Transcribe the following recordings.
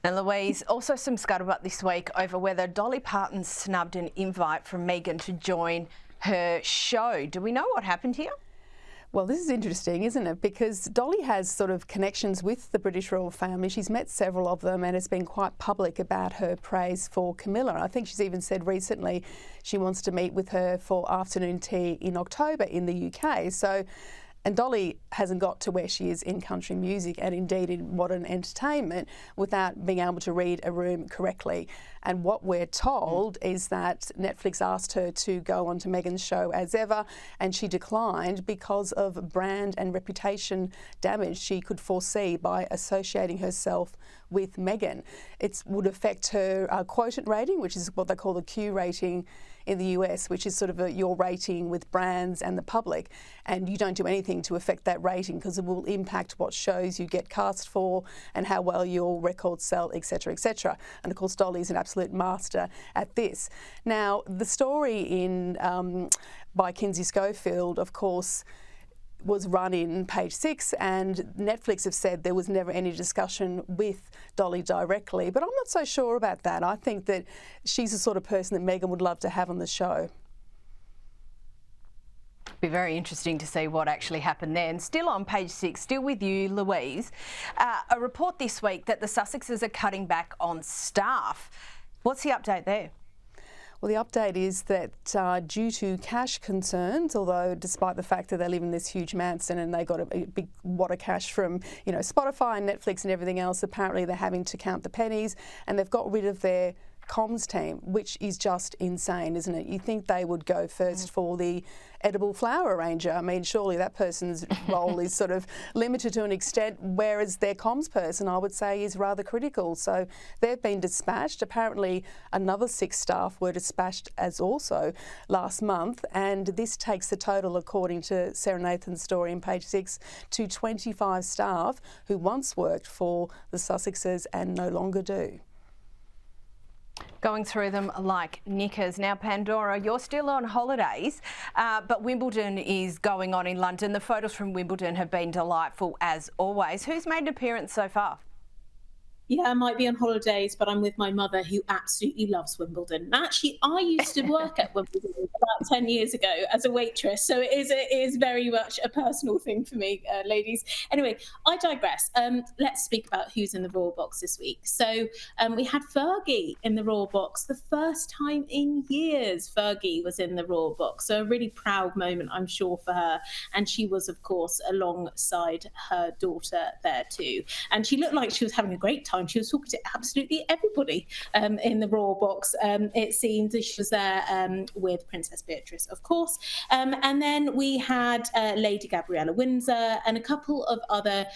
And Louise, also some scuttlebutt this week over whether Dolly Parton snubbed an invite from Meghan to join her show. Do we know what happened here? Well, this is interesting, isn't it? Because Dolly has sort of connections with the British royal family. She's met several of them and has been quite public about her praise for Camilla. I think she's even said recently she wants to meet with her for afternoon tea in October in the UK. And Dolly hasn't got to where she is in country music and indeed in modern entertainment without being able to read a room correctly. And what we're told is that Netflix asked her to go onto Meghan's show as ever, and she declined because of brand and reputation damage she could foresee by associating herself with Meghan. It would affect her quotient rating, which is what they call the Q rating in the US, which is sort of your rating with brands and the public, and you don't do anything to affect that rating because it will impact what shows you get cast for and how well your records sell, etc., etc. And of course, Dolly is an absolute master at this. Now, the story by Kinsey Schofield, of course, was run in Page 6, and Netflix have said there was never any discussion with Dolly directly, but I'm not so sure about that. I think that she's the sort of person that Meghan would love to have on the show. Be very interesting to see what actually happened there. And still on Page 6, still with you, Louise, a report this week that the Sussexes are cutting back on staff. What's the update there? Well, the update is that due to cash concerns, although despite the fact that they live in this huge mansion and they got a big wad of cash from, Spotify and Netflix and everything else, apparently they're having to count the pennies, and they've got rid of their comms team, which is just insane, isn't it? You think they would go first for the edible flower arranger. I mean, surely that person's role is sort of limited to an extent, whereas their comms person, I would say, is rather critical. So they've been dispatched. Apparently another 6 staff were dispatched as also last month, and this takes the total, according to Sarah Nathan's story in Page 6, to 25 staff who once worked for the Sussexes and no longer do. Going through them like knickers. Now, Pandora, you're still on holidays, but Wimbledon is going on in London. The photos from Wimbledon have been delightful as always. Who's made an appearance so far? Yeah, I might be on holidays, but I'm with my mother, who absolutely loves Wimbledon. Actually, I used to work at Wimbledon about 10 years ago as a waitress, so it is very much a personal thing for me, ladies. Anyway, I digress. Let's speak about who's in the Royal Box this week. So we had Fergie in the Royal Box. The first time in years Fergie was in the Royal Box, so a really proud moment, I'm sure, for her. And she was, of course, alongside her daughter there too. And she looked like she was having a great time. She was talking to absolutely everybody in the Royal Box. It seemed that she was there with Princess Beatrice, of course. And then we had Lady Gabriella Windsor and a couple of other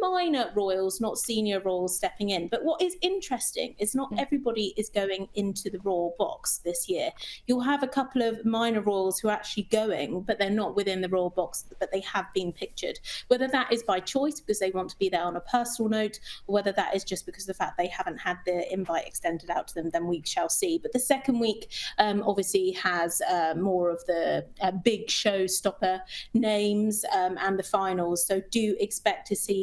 minor royals, not senior royals, stepping in. But what is interesting is not everybody is going into the Royal Box this year. You'll have a couple of minor royals who are actually going, but they're not within the Royal Box, but they have been pictured. Whether that is by choice because they want to be there on a personal note, or whether that is just because of the fact they haven't had the invite extended out to them, then we shall see. But the second week obviously has more of the big showstopper names and the finals. So do expect to see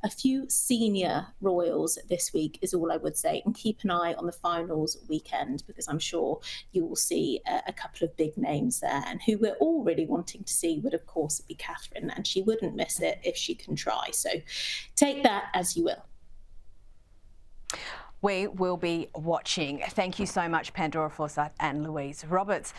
a few senior royals this week is all I would say, and keep an eye on the finals weekend because I'm sure you will see a couple of big names there, and who we're all really wanting to see would of course be Catherine, and she wouldn't miss it if she can try. So take that as you will. We will be watching. Thank you so much, Pandora Forsyth and Louise Roberts.